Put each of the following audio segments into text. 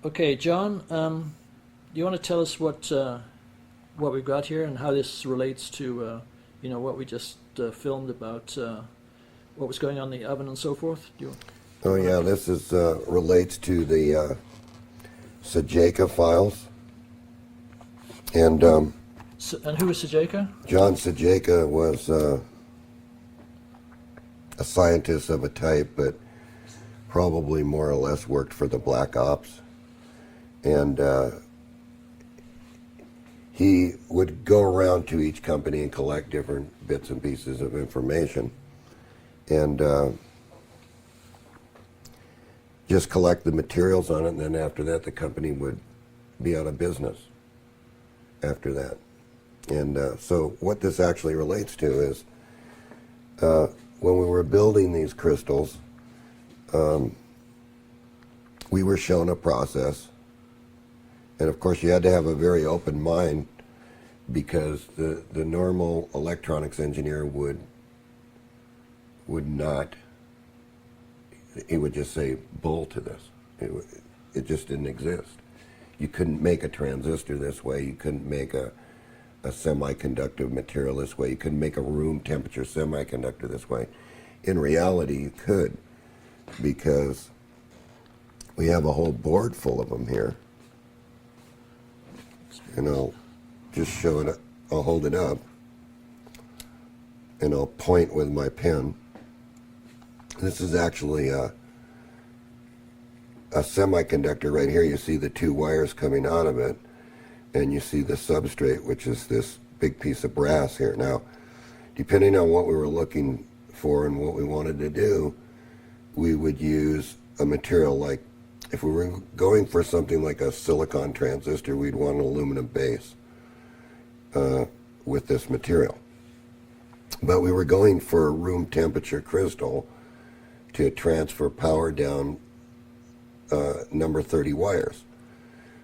Okay, John, do you want to tell us what we've got here and how this relates to, what we just filmed about what was going on in the oven and so forth? Oh yeah, this is relates to the Sajeka files, and and who was Sajeka? John Sajeka was a scientist of a type, but probably more or less worked for the Black Ops, and he would go around to each company and collect different bits and pieces of information, and just collect the materials on it, and then after that the company would be out of business after that. And so what this actually relates to is when we were building these crystals, we were shown a process, and of course you had to have a very open mind, because the normal electronics engineer would not, he would just say bull to this. It just didn't exist. You couldn't make a transistor this way. You couldn't make a semiconductor material this way. You couldn't make a room temperature semiconductor this way. In reality, you could, because we have a whole board full of them here. And I'll just show it. I'll hold it up, and I'll point with my pen. This is actually a semiconductor right here. You see the two wires coming out of it, and you see the substrate, which is this big piece of brass here. Now, depending on what we were looking for and what we wanted to do, we would use a material like, if we were going for something like a silicon transistor, we'd want an aluminum base with this material. But we were going for a room temperature crystal to transfer power down number 30 wires.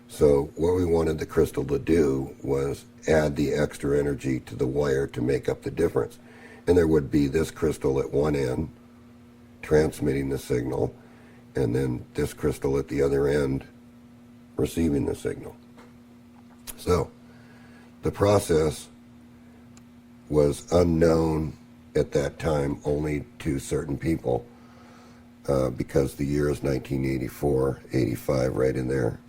So what we wanted the crystal to do was add the extra energy to the wire to make up the difference. And there would be this crystal at one end transmitting the signal, and then this crystal at the other end receiving the signal. So the process was unknown at that time only to certain people, because the year is 1984, 85, right in there.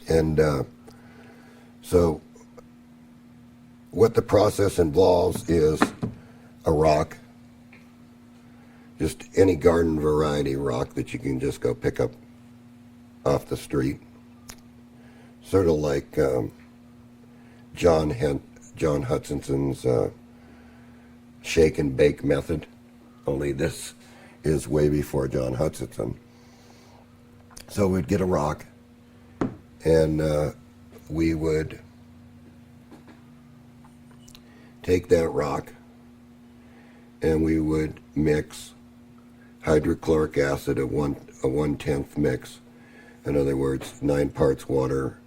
And so what the process involves is a rock, just any garden variety rock that you can just go pick up off the street. Sort of like John Hudson's shake and bake method, only this is way before John Hutchinson. So we'd get a rock, and we would take that rock, and we would mix hydrochloric acid, a 1/10 mix. In other words, 9 parts water,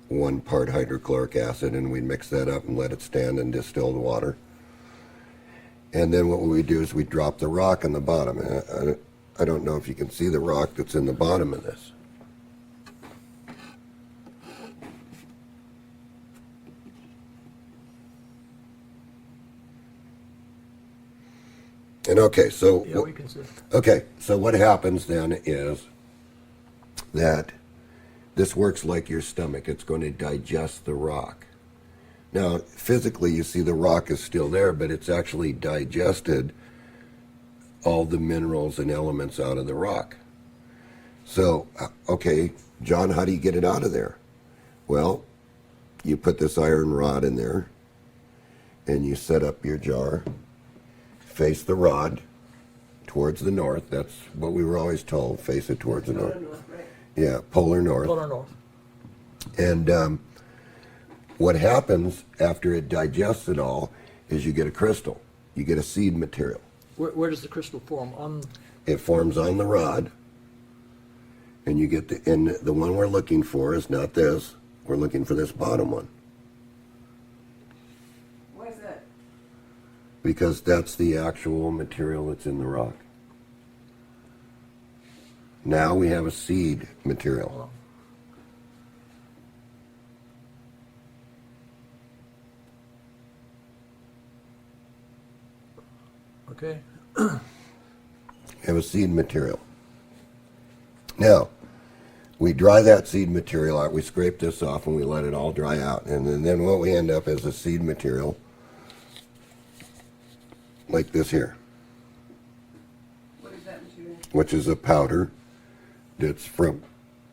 1 part hydrochloric acid, and we'd mix that up and let it stand in distilled water. And then what we do is we drop the rock on the bottom. I don't know if you can see the rock that's in the bottom of this. And okay, so Yeah, we can see. okay, so what happens then is that this works like your stomach. It's going to digest the rock. Now, physically, you see the rock is still there, but it's actually digested all the minerals and elements out of the rock. So, okay, John, how do you get it out of there? Well, you put this iron rod in there, and you set up your jar, face the rod towards the north. That's what we were always told, face it towards the north. Right. Yeah, polar north. Polar north. And what happens after it digests it all is you get a crystal. You get a seed material. Where does the crystal form? It forms on the rod, and you get the one we're looking for is not this. We're looking for this bottom one. Why is that? Because that's the actual material that's in the rock. Now we have a seed material. Hold on. Okay. Have a seed material. Now, we dry that seed material out. We scrape this off and we let it all dry out. And then what we end up is a seed material like this here. What is that material? Which is a powder that's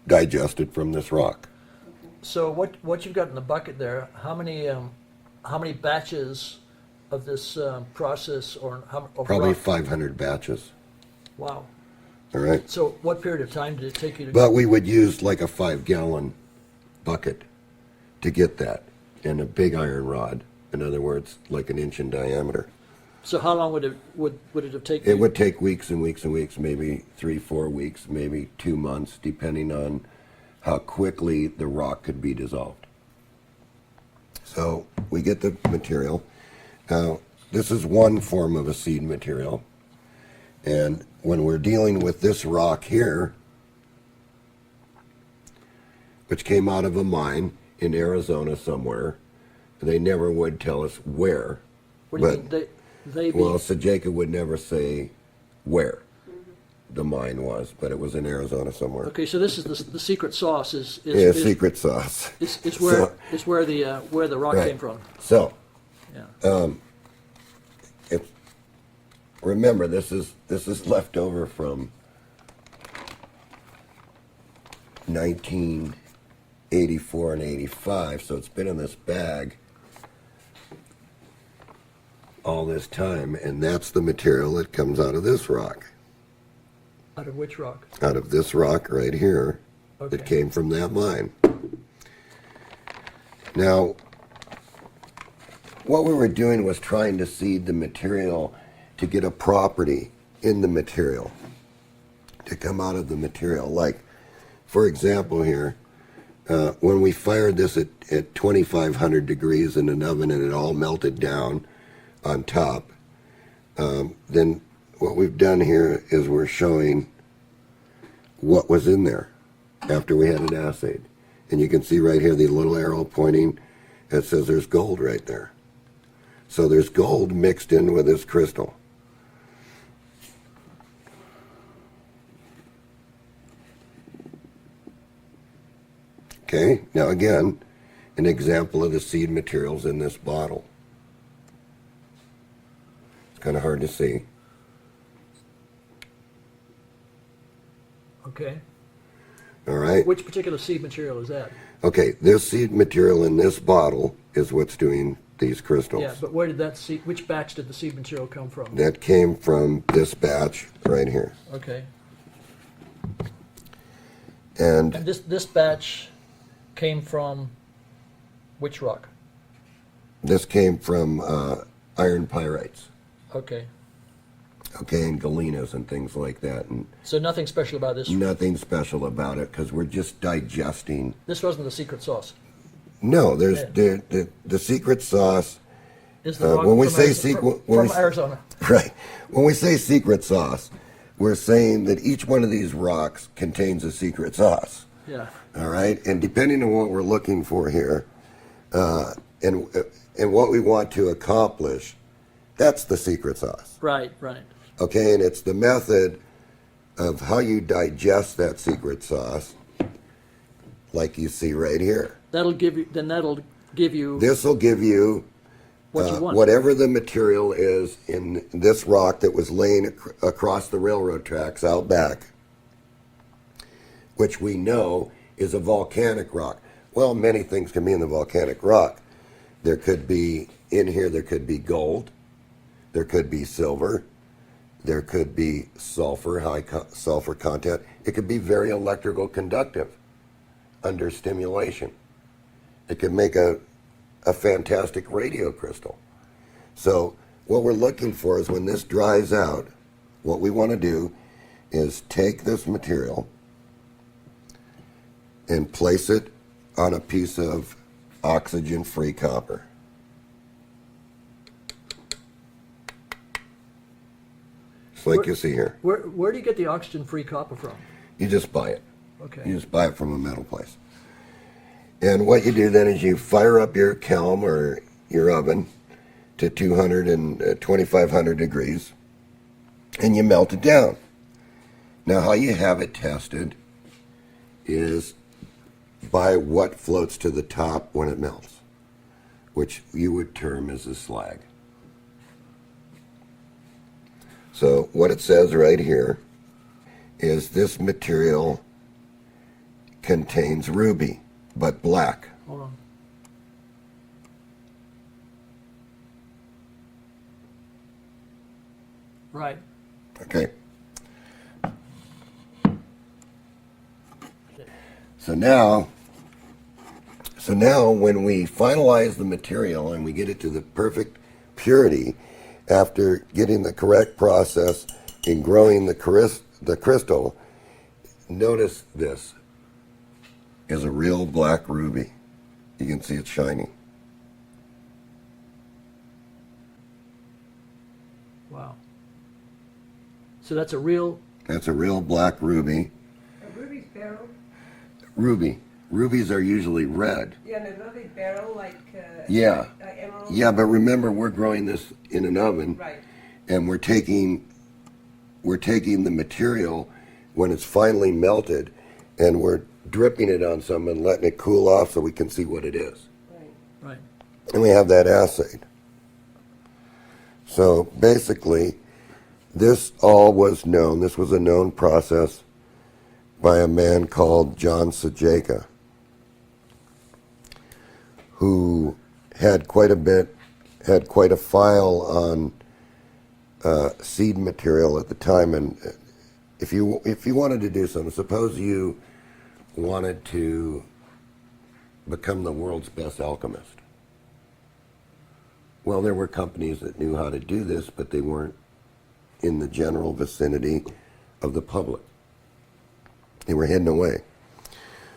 digested from this rock. Okay. So what you've got in the bucket there? How many batches of this process, or of Probably rock? 500 batches. Wow. All right. So what period of time did it take you to? But we would use like a 5-gallon bucket to get that, and a big iron rod. In other words, like an inch in diameter. So how long would it have taken? It would take weeks and weeks and weeks, maybe 3-4 weeks, maybe 2 months, depending on how quickly the rock could be dissolved. So we get the material. Now, this is one form of a seed material. And when we're dealing with this rock here, which came out of a mine in Arizona somewhere, they never would tell us where. What do you mean? Well, so Jacob would never say where the mine was, but it was in Arizona somewhere. Okay, so this is the secret sauce. Is Secret sauce. Is where where the rock Right. came from. So, Yeah. remember, this is left over from 1984 and 85, so it's been in this bag all this time, and that's the material that comes out of this rock. Out of which rock? Out of this rock right here Okay. that came from that mine. Now, what we were doing was trying to seed the material to get a property in the material to come out of the material. Like, for example here, when we fired this at 2,500 degrees in an oven and it all melted down on top, then what we've done here is we're showing what was in there after we had it assayed. And you can see right here the little arrow pointing, it says there's gold right there. So there's gold mixed in with this crystal. Okay, now again, an example of the seed materials in this bottle. It's kind of hard to see. Okay. All right. Which particular seed material is that? Okay, this seed material in this bottle is what's doing these crystals. Yeah, but where did that seed? Which batch did the seed material come from? That came from this batch right here. Okay. And And this batch came from which rock? this came from iron pyrites, Okay. okay, and galenas and things like that. And So nothing special about this. nothing special about it because we're just digesting. This wasn't the secret sauce. No, there's Yeah. the secret sauce. Is the rock when we from say Arizona, sequ- from when we- Arizona? Right. When we say secret sauce, we're saying that each one of these rocks contains a secret sauce. Yeah. All right, and depending on what we're looking for here, and what we want to accomplish, that's the secret sauce. Right. Right. Okay, and it's the method of how you digest that secret sauce, like you see right here. That'll give you. Then that'll give you This will give you what you want. whatever the material is in this rock that was laying across the railroad tracks out back, which we know is a volcanic rock. Well, many things can be in the volcanic rock. There could be, in here, there could be gold, there could be silver, there could be sulfur, sulfur content. It could be very electrical conductive under stimulation. It could make a fantastic radio crystal. So what we're looking for is when this dries out, what we want to do is take this material and place it on a piece of oxygen-free copper. Just like you see here. Where do you get the oxygen-free copper from? You just buy it. Okay. You just buy it from a metal place. And what you do then is you fire up your kiln or your oven to 200 and 2500 degrees, and you melt it down. Now, how you have it tested is by what floats to the top when it melts, which you would term as a slag. So what it says right here is this material contains ruby, but black. Hold on. Right. Okay. So now when we finalize the material and we get it to the perfect purity after getting the correct process in growing the crystal, notice this is a real black ruby. You can see it shining. Wow. So that's a real... That's a real black ruby. A ruby's barrel. Ruby. Rubies are usually red. Yeah, and they're really barrel like Yeah. emerald. Yeah, but remember, we're growing this in an oven, Right. and we're taking the material when it's finally melted, and we're dripping it on some and letting it cool off so we can see what it is. Right. Right. And we have that assayed. So basically, this all was known. This was a known process by a man called John Sajeka, who had quite a file on seed material at the time. And if you wanted to do something, suppose you wanted to become the world's best alchemist. Well, there were companies that knew how to do this, but they weren't in the general vicinity of the public. They were hidden away.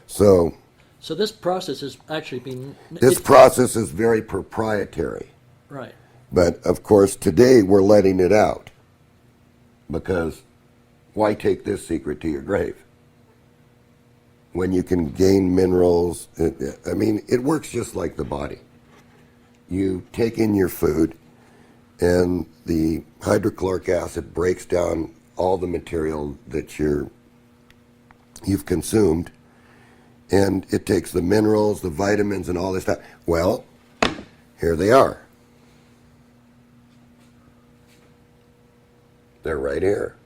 So this process has actually been... this process is very proprietary. Right. But, of course, today we're letting it out. Because why take this secret to your grave? When you can gain minerals, it works just like the body. You take in your food, and the hydrochloric acid breaks down all the material that you've consumed, and it takes the minerals, the vitamins, and all this stuff. Well, here they are. They're right here.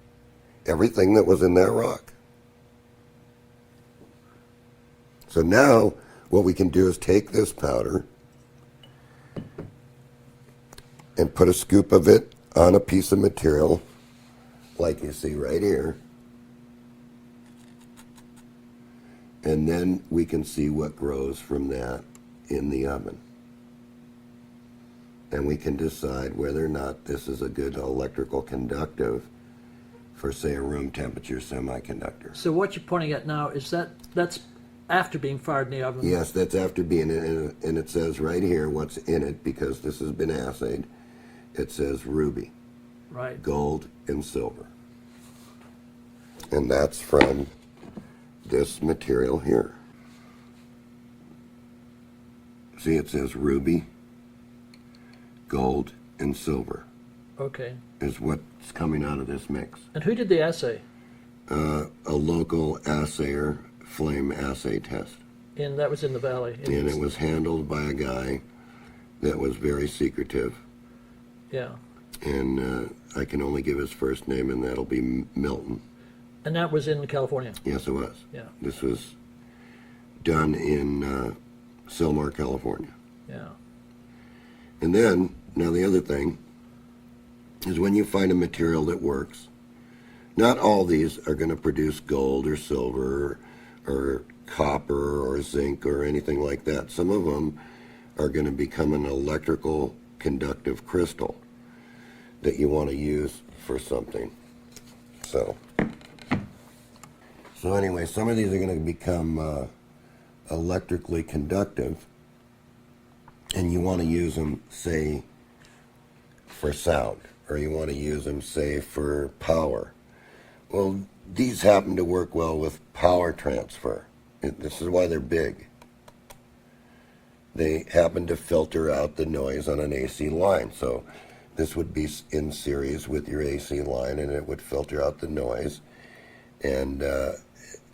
Everything that was in that rock. So now what we can do is take this powder and put a scoop of it on a piece of material like you see right here. And then we can see what grows from that in the oven. And we can decide whether or not this is a good electrical conductive for, say, a room temperature semiconductor. So what you're pointing at now is that's after being fired in the oven? Yes, that's after being in it, and it says right here what's in it, because this has been assayed. It says ruby, Right. gold, and silver. And that's from this material here. See, it says ruby, gold, and silver Okay. is what's coming out of this mix. And who did the assay? A local assayer flame assay test. And that was in the valley? And it was handled by a guy that was very secretive. Yeah. And I can only give his first name, and that'll be Milton. And that was in California? Yes, it was. Yeah. This was done in Sylmar, California. Yeah. And then, now the other thing is when you find a material that works, not all these are going to produce gold or silver or copper or zinc or anything like that. Some of them are going to become an electrical conductive crystal that you want to use for something. So anyway, some of these are going to become electrically conductive, and you want to use them, say, for sound, or you want to use them, say, for power. Well, these happen to work well with power transfer. This is why they're big. They happen to filter out the noise on an AC line. So this would be in series with your AC line, and it would filter out the noise. And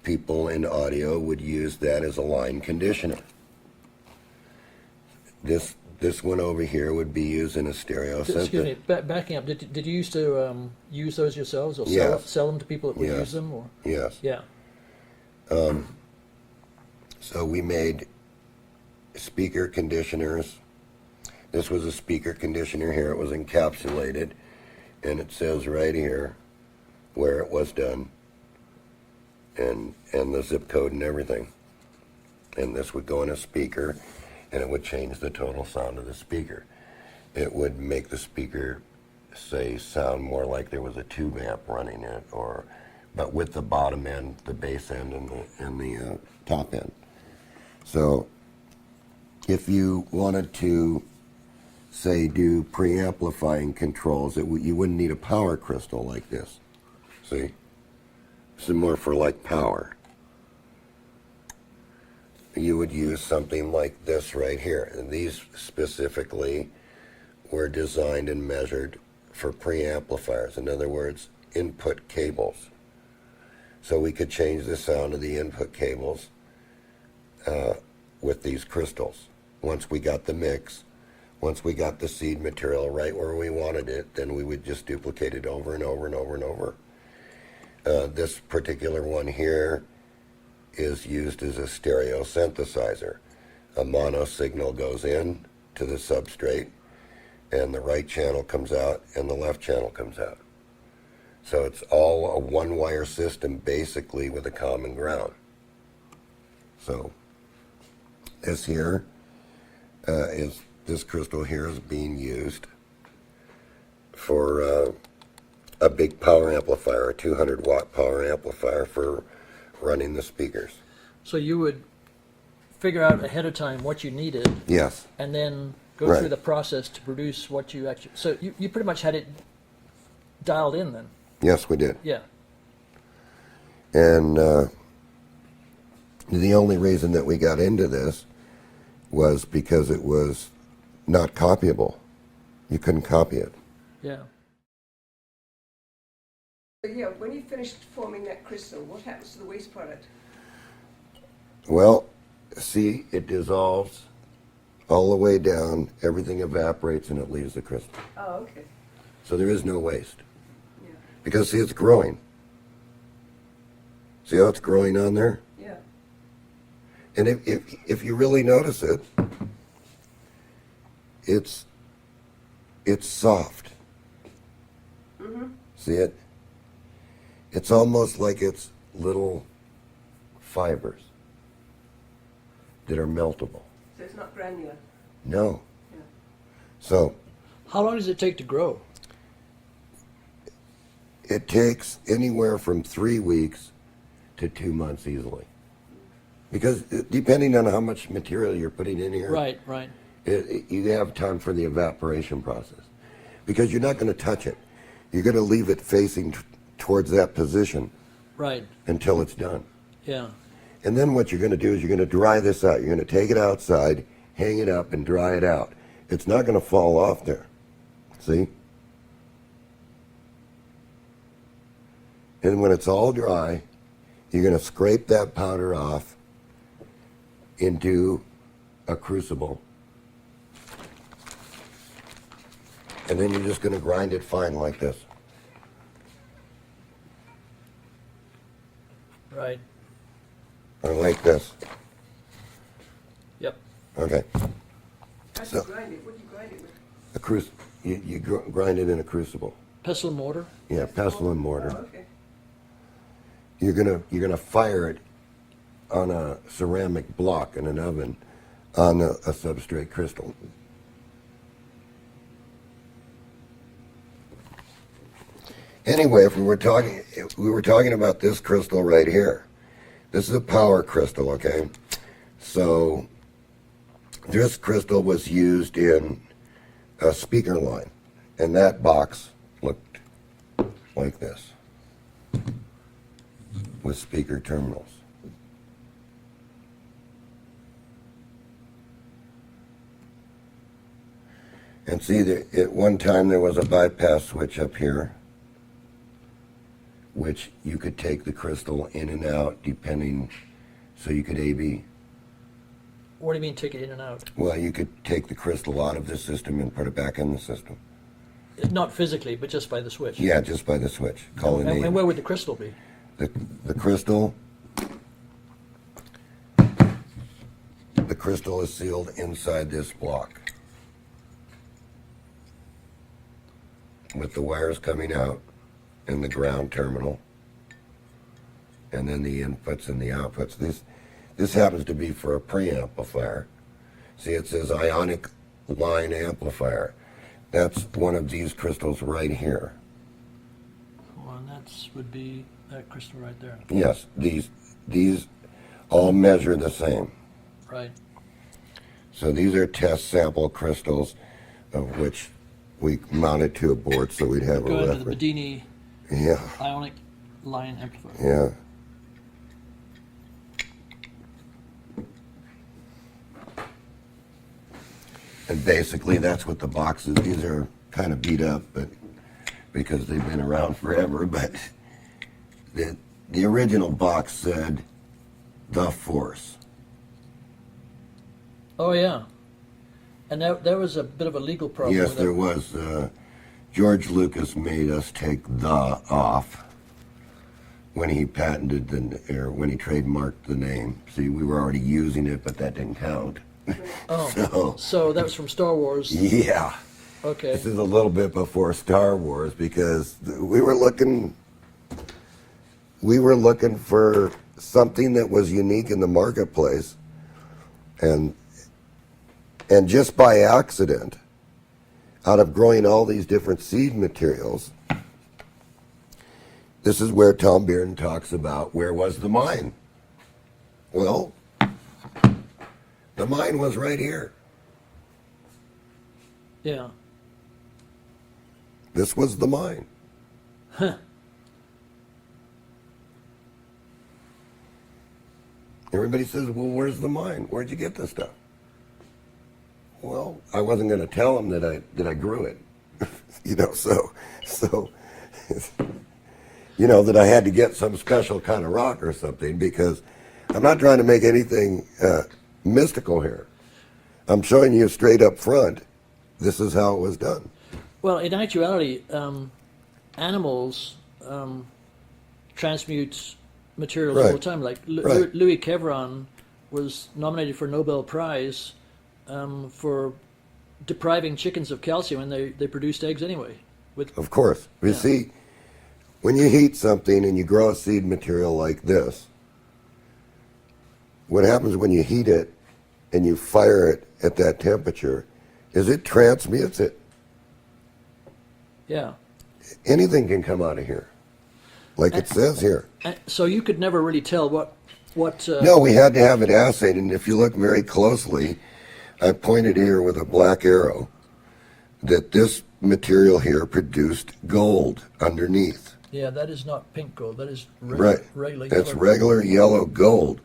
people in audio would use that as a line conditioner. This one over here would be used in a stereo system. Excuse me, backing up. Did you used to use those yourselves, or Yes. sell them to people that would Yes. use them? Or Yes. yeah, So we made speaker conditioners. This was a speaker conditioner here. It was encapsulated, and it says right here where it was done, and the zip code and everything. And this would go in a speaker, and it would change the total sound of the speaker. It would make the speaker, say, sound more like there was a tube amp running it, but with the bottom end, the bass end, and the top end. So if you wanted to, say, do preamplifying controls, you wouldn't need a power crystal like this. See? This is more for like power. You would use something like this right here. And these specifically were designed and measured for preamplifiers. In other words, input cables. So we could change the sound of the input cables with these crystals. Once we got the mix, once we got the seed material right where we wanted it, then we would just duplicate it over and over and over and over. This particular one here is used as a stereo synthesizer. A mono signal goes in to the substrate, and the right channel comes out and the left channel comes out. So it's all a one-wire system basically with a common ground. So this here this crystal here is being used for a big power amplifier, a 200 watt power amplifier for running the speakers. so you would figure out ahead of time what you needed, Yes. and then go Right. through the process to produce what you actually. So you pretty much had it dialed in then. Yes, we did. Yeah. And the only reason that we got into this was because it was not copyable. You couldn't copy it. Yeah. So, yeah, when you finished forming that crystal, what happens to the waste product? Well, see, it dissolves all the way down, everything evaporates, and it leaves the crystal. Oh, okay. So there is no waste. Yeah. Because, see, it's growing. See how it's growing on there? Yeah. And if you really notice it, it's soft. Mm-hmm. See it? It's almost like it's little fibers that are meltable. So it's not granular. No. Yeah. So How long does it take to grow? it takes anywhere from 3 weeks to 2 months easily. Because depending on how much material you're putting in here, Right, right. you have time for the evaporation process. Because you're not going to touch it. You're going to leave it facing towards that position Right. until it's done. Yeah. And then what you're going to do is you're going to dry this out. You're going to take it outside, hang it up, and dry it out. It's not going to fall off there. See? And when it's all dry, you're going to scrape that powder off into a crucible. And then you're just going to grind it fine like this. Right. Or like this. Yep. Okay. How do So- you grind it? What do you grind it with? You grind it in a crucible. Pestle and mortar. Yeah, pestle and mortar. Oh, okay. You're gonna fire it on a ceramic block in an oven on a substrate crystal. Anyway, if we were talking about this crystal right here. This is a power crystal, okay? So this crystal was used in a speaker line, and that box looked like this. with speaker terminals. And see, at one time there was a bypass switch up here, which you could take the crystal in and out depending, so you could A/B. What do you mean take it in and out? Well, you could take the crystal out of the system and put it back in the system. Not physically, but just by the switch. Yeah, just by the switch. Call it And A/B. where would the crystal be? The crystal is sealed inside this block with the wires coming out and the ground terminal, and then the inputs and the outputs. This happens to be for a preamplifier. See, it says ionic line amplifier. That's one of these crystals right here. Well, and that would be that crystal right there. Yes, these all measure the same. Right. So these are test sample crystals, of which we mounted to a board so we'd have a Go into the reference. Bedini Yeah, ionic line amplifier. yeah. And basically that's what the box is. These are kind of beat up, but because they've been around forever, but the original box said the force. Oh yeah. And there was a bit of a legal problem. Yes, with there it. was. George Lucas made us take the off when he patented or when he trademarked the name. See, we were already using it, but that didn't count. Oh, so that was from Star Wars. Yeah. Okay. This is a little bit before Star Wars because we were looking for something that was unique in the marketplace, and just by accident, out of growing all these different seed materials, this is where Tom Bearden talks about where was the mine. Well, the mine was right here. Yeah. This was the mine. Huh. Everybody says, well, where's the mine? Where'd you get this stuff? Well, I wasn't going to tell them that I grew it. So that I had to get some special kind of rock or something, because I'm not trying to make anything mystical here. I'm showing you straight up front, this is how it was done. Well, in actuality, animals transmute materials all the Right. time. Like Right. Louis Kevron was nominated for a Nobel Prize for depriving chickens of calcium, and they produced eggs anyway. Of course. You see, when you heat something and you grow a seed material like this, what happens when you heat it and you fire it at that temperature is it transmutes it. Yeah. Anything can come out of here, like it says here. And so you could never really tell what. No, we had to have it assayed, and if you look very closely, I pointed here with a black arrow that this material here produced gold underneath. Yeah, that is not pink gold. That is Right. regular That's yellow. regular yellow gold.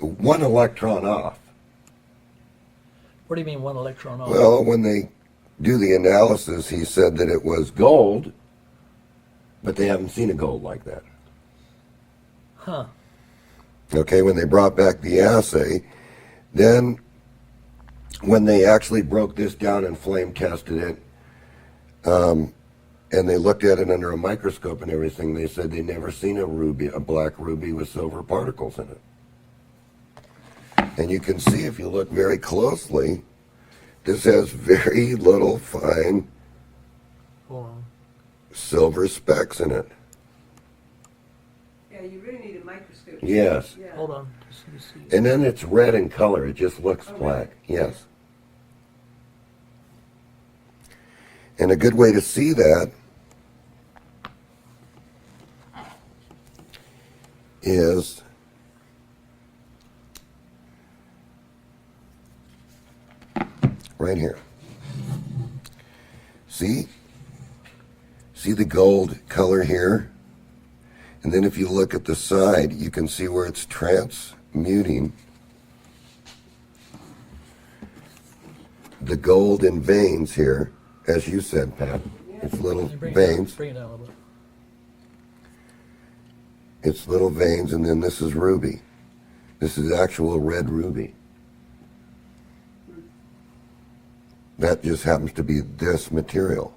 1 electron off. What do you mean 1 electron off? Well, when they do the analysis, he said that it was gold, but they haven't seen a gold like that. Huh. Okay, when they brought back the assay, then when they actually broke this down and flame tested it, and they looked at it under a microscope and everything, they said they'd never seen a black ruby with silver particles in it. And you can see if you look very closely, this has very little fine Hold on. silver specks in it. Yeah, you really need a microscope. Yes. Yeah. Hold on. Let me see. And then it's red in color. It just looks Oh, black. really? Yes. And a good way to see that is right here. See? See the gold color here? And then if you look at the side, you can see where it's transmuting the gold in veins here, as you said, Pat. It's little veins. Bring it down a little bit. It's little veins, and then this is ruby. This is actual red ruby. That just happens to be this material.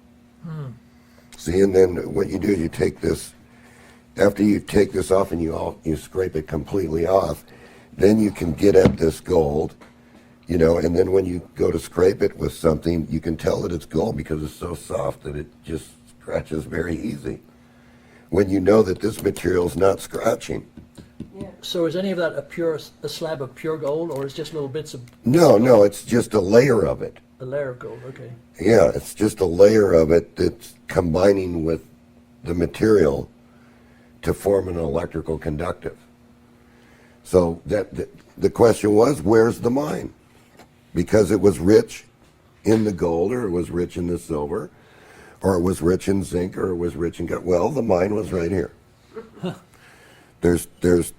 See, and then what you do is you take this, after you take this off and you scrape it completely off, then you can get at this gold, you know, and then when you go to scrape it with something, you can tell that it's gold because it's so soft that it just scratches very easy. When you know that this material is not scratching. Yeah. So is any of that a slab of pure gold, or is just little bits of No, it's just a layer of it. a layer of gold? Okay. Yeah, it's just a layer of it that's combining with the material to form an electrical conductive. So the question was, where's the mine? Because it was rich in the gold, or it was rich in the silver, or it was rich in zinc, or it was rich in gold. Well, the mine was right here. There's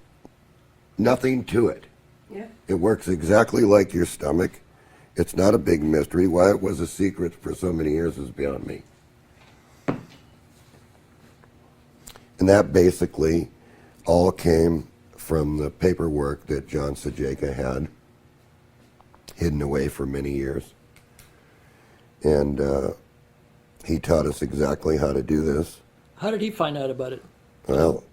nothing to it. Yeah. It works exactly like your stomach. It's not a big mystery. Why it was a secret for so many years is beyond me. And that basically all came from the paperwork that John Sajeka had hidden away for many years. And he taught us exactly how to do this. How did he find out about it? Well,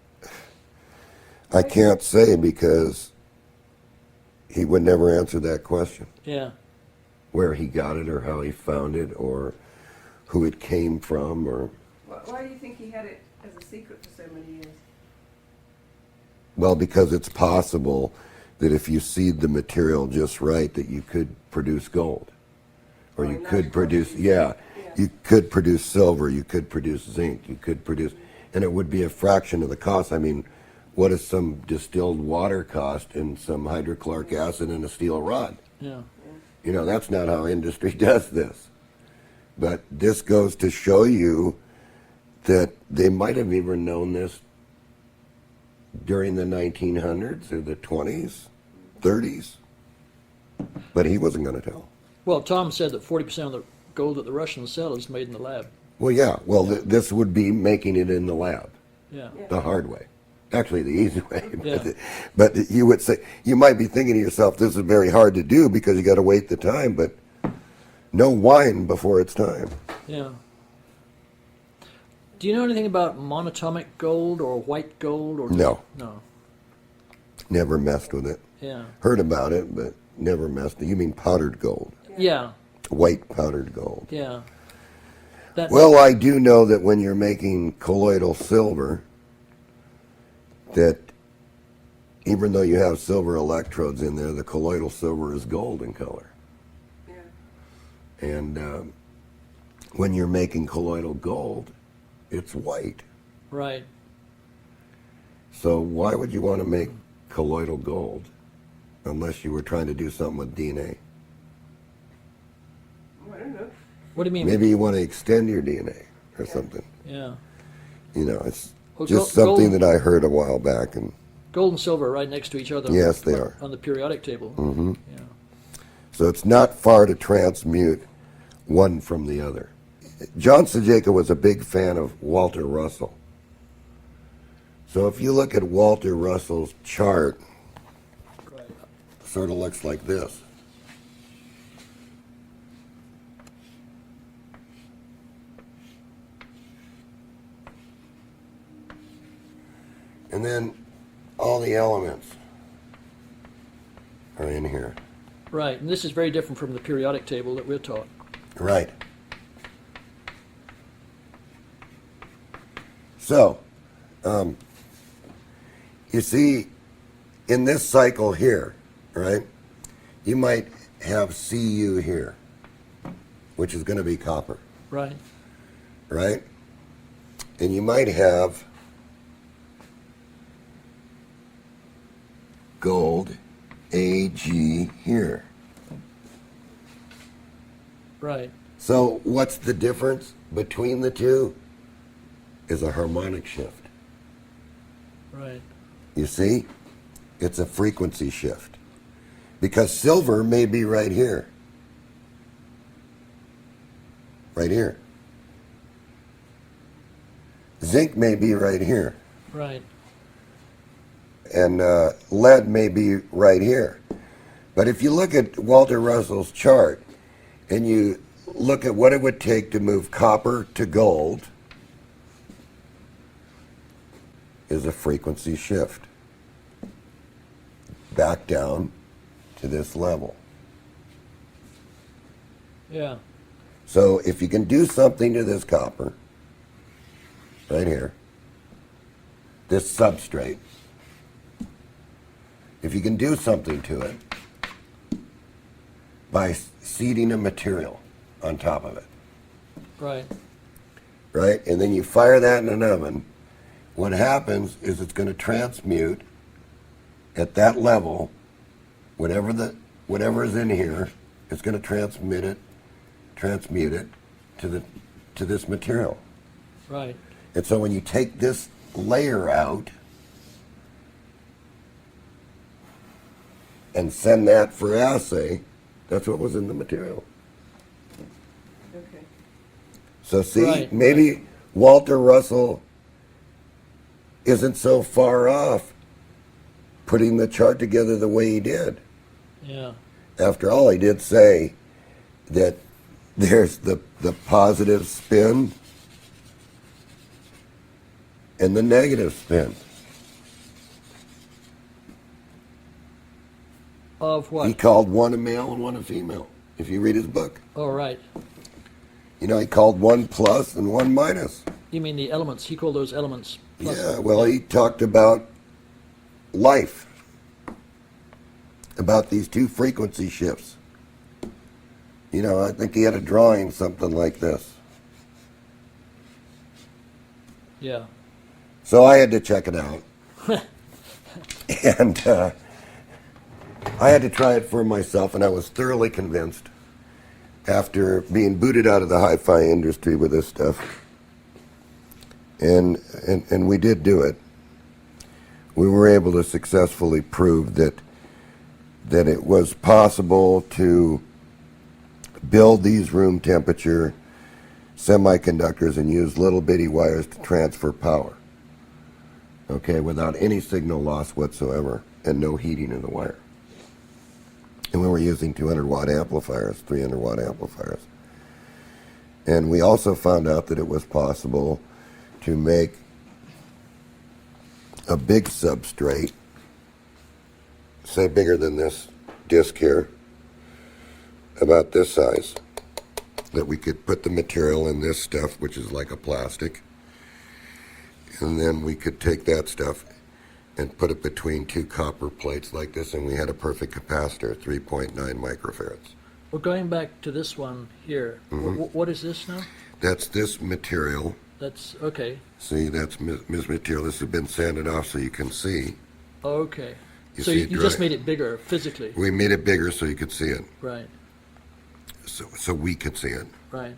I can't say because he would never answer that question. Yeah. Where he got it or how he found it or who it came from or... Why do you think he had it as a secret for so many years? Well, because it's possible that if you seed the material just right that you could produce gold. Or you could produce, you could produce silver, you could produce zinc, you could produce... And it would be a fraction of the cost. I mean, what does some distilled water cost and some hydrochloric acid and a steel rod? Yeah. You know, that's not how industry does this. But this goes to show you that they might have even known this during the 1900s or the 20s, 30s. But he wasn't going to tell. Well, Tom said that 40% of the gold that the Russians sell is made in the lab. Well, yeah. Well, this would be making it in the lab, Yeah. the hard way. Actually, the easy way. Yeah. But you would say, you might be thinking to yourself, this is very hard to do because you got to wait the time, but no wine before it's time. Yeah. Do you know anything about monatomic gold or white gold? Or No. No. Never messed with it. Yeah. Heard about it, but never messed with it. You mean powdered gold? Yeah. White powdered gold. Yeah. That, Well, I do know that when you're making colloidal silver, that even though you have silver electrodes in there, the colloidal silver is gold in color. Yeah. And when you're making colloidal gold, it's white. right. So why would you want to make colloidal gold unless you were trying to do something with DNA? I don't know. What do you mean? Maybe you want to extend your DNA or something. Yeah. You know, it's Well, just gold- something that I heard a while back. And Gold and silver are right next to each other. Yes, they are. On the periodic table. hmm Yeah. So it's not far to transmute one from the other. John Sajeka was a big fan of Walter Russell. So if you look at Walter Russell's chart, Right. it sort of looks like this. And then all the elements are in here. Right. And this is very different from the periodic table that we're taught. Right. So, you see, in this cycle here, right, you might have Cu here, which is going to be copper, Right. right? And you might have gold, Ag here. Right. So what's the difference between the two? Is a harmonic shift. Right. You see? It's a frequency shift. Because silver may be right here. Right here. Zinc may be right here. Right. And lead may be right here. But if you look at Walter Russell's chart and you look at what it would take to move copper to gold, is a frequency shift back down to this level. Yeah. So if you can do something to this copper, right here, this substrate, if you can do something to it by seeding a material on top of it, Right. right? And then you fire that in an oven, what happens is it's going to transmute at that level, whatever is in here, it's going to transmute it to this material. Right. And so when you take this layer out and send that for assay, that's what was in the material. Okay. So see, Right, maybe Walter Russell isn't so far off putting the chart together the way he did. Yeah. After all, he did say that there's the positive spin and the negative spin. Of what? He called one a male and one a female, if you read his book. Oh, right. You know, he called one plus and one minus. You mean the elements? He called those elements. Plus. Yeah, well, he talked about life, about these two frequency shifts. You know, I think he had a drawing, something like this. Yeah. So I had to check it out. And I had to try it for myself, and I was thoroughly convinced after being booted out of the hi-fi industry with this stuff. And we did do it. We were able to successfully prove that it was possible to build these room temperature semiconductors and use little bitty wires to transfer power. Okay, without any signal loss whatsoever and no heating in the wire. And we were using 200 watt amplifiers, 300 watt amplifiers. And we also found out that it was possible to make a big substrate, say bigger than this disc here, about this size, that we could put the material in this stuff, which is like a plastic, and then we could take that stuff and put it between two copper plates like this, and we had a perfect capacitor, 3.9 microfarads. Well, going back to this one here, what is this now? That's this material. That's, okay. See, that's this material. This has been sanded off so you can see. Okay. You So see you it just dry. made it bigger physically. We made it bigger so you could see it, Right. so we could see it. Right.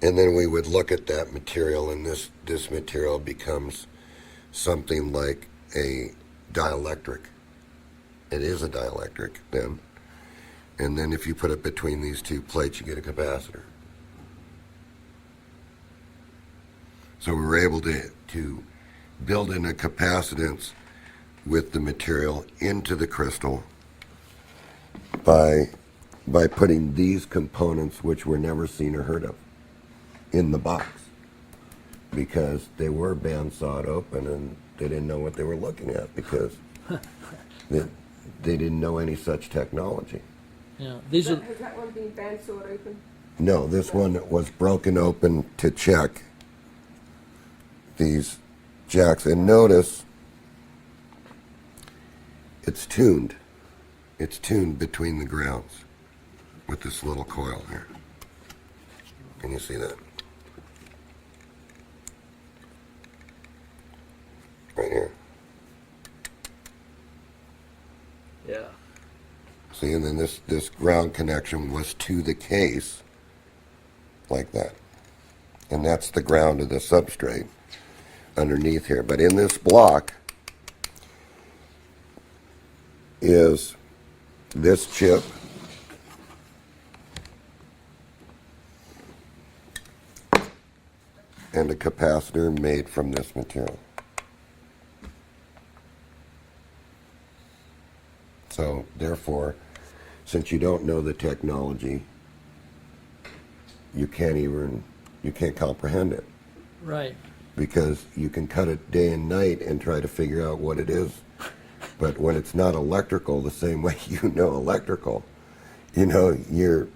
And then we would look at that material, and this material becomes something like a dielectric. It is a dielectric then. And then if you put it between these two plates, you get a capacitor. So we were able to build in a capacitance with the material into the crystal by putting these components, which were never seen or heard of, in the box, because they were bandsawed open and they didn't know what they were looking at, because they didn't know any such technology. Yeah. These are, Has that one been bandsawed open? No, this one was broken open to check these jacks, and notice it's tuned. It's tuned between the grounds with this little coil here. Can you see that? Right here. yeah. See, and then this ground connection was to the case, like that. And that's the ground of the substrate underneath here. But in this block, is this chip and a capacitor made from this material. So therefore, since you don't know the technology, you can't comprehend it. Right. Because you can cut it day and night and try to figure out what it is. But when it's not electrical, the same way you know electrical, you know, you're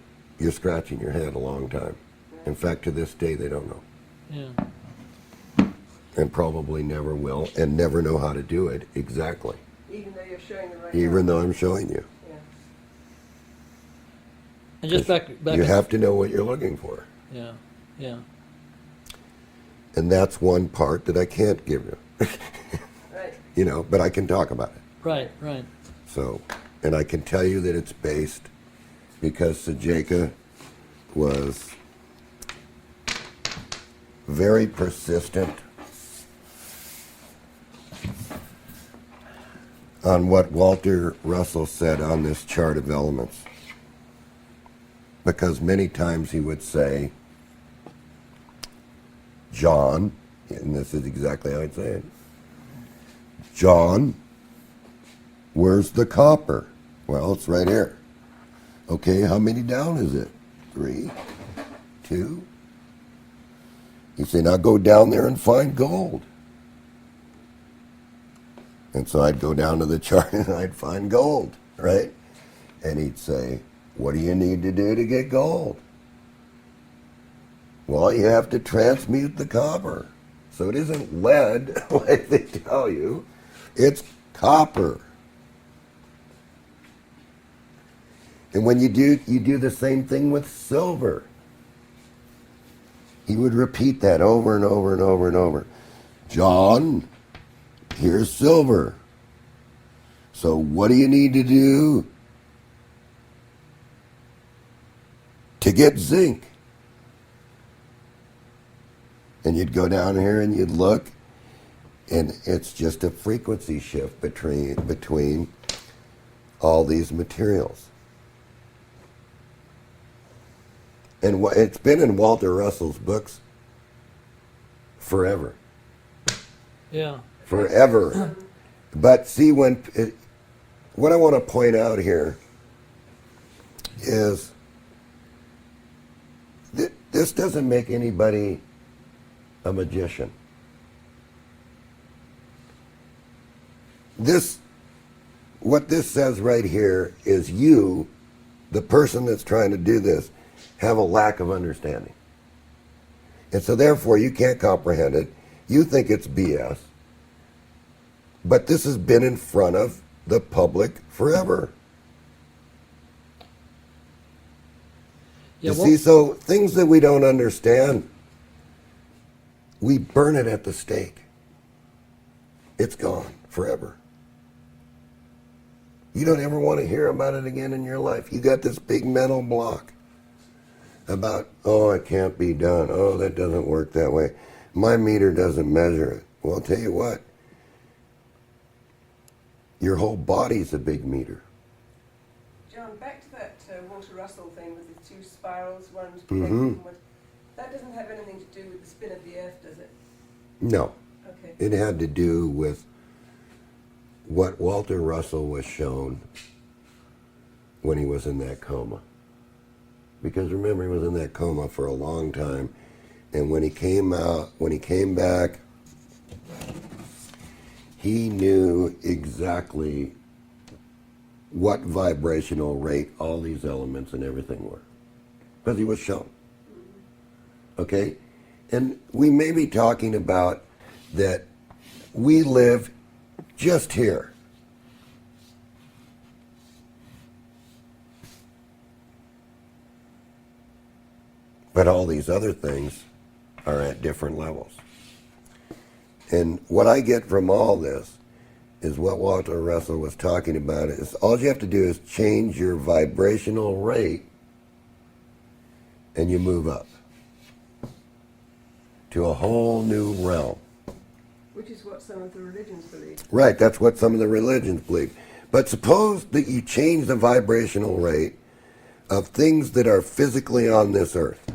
scratching your head a long time. In fact, to this day, they don't know. Yeah. And probably never will, and never know how to do it exactly. Even though you're showing the right Even though I'm showing you. Yeah. And just back You have to know what you're looking for. Yeah. Yeah. And that's one part that I can't give you. Right. You know, but I can talk about it. Right. Right. So, and I can tell you that it's based because Sajeka was very persistent on what Walter Russell said on this chart of elements. Because many times he would say, John, and this is exactly how I'd say it, John, where's the copper? Well, it's right here. Okay, how many down is it? 3, 2. He'd say, now go down there and find gold. And so I'd go down to the chart and I'd find gold, right? And he'd say, what do you need to do to get gold? Well, you have to transmute the copper. So it isn't lead, like they tell you. It's copper. And when you do the same thing with silver. He would repeat that over and over and over and over. John, here's silver. So what do you need to do to get zinc? And you'd go down here and you'd look, and it's just a frequency shift between all these materials. And it's been in Walter Russell's books forever. Yeah. Forever. But see, what I want to point out here is this doesn't make anybody a magician. What this says right here is you, the person that's trying to do this, have a lack of understanding. And so therefore you can't comprehend it. You think it's BS. But this has been in front of the public forever. Yeah, You see, so things that we don't understand, we burn it at the stake. It's gone forever. You don't ever want to hear about it again in your life. You got this big mental block about, oh, it can't be done. Oh, that doesn't work that way. My meter doesn't measure it. Well, I'll tell you what. Your whole body's a big meter. John, back to that Walter Russell thing with the 2 spirals, one's Mm-hmm. that doesn't have anything to do with the spin of the earth, does it? No. Okay. It had to do with what Walter Russell was shown when he was in that coma. Because remember, he was in that coma for a long time. And when he came back, he knew exactly what vibrational rate all these elements and everything were. Because he was shown. Okay? And we may be talking about that we live just here. But all these other things are at different levels. And what I get from all this is what Walter Russell was talking about is all you have to do is change your vibrational rate and you move up to a whole new realm. Which is what some of the religions believe. Right, that's what some of the religions believe. But suppose that you change the vibrational rate of things that are physically on this earth.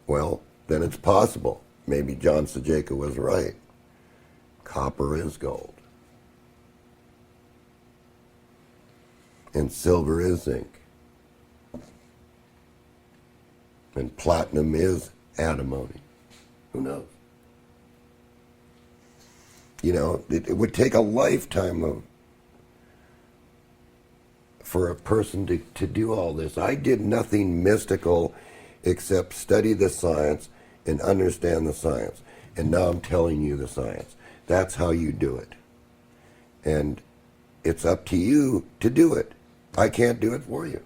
Well, then it's possible. Maybe John Sajeka was right. Copper is gold. And silver is zinc. And platinum is antimony. Who knows? You know, it would take a lifetime for a person to do all this. I did nothing mystical except study the science and understand the science. And now I'm telling you the science. That's how you do it. And it's up to you to do it. I can't do it for you.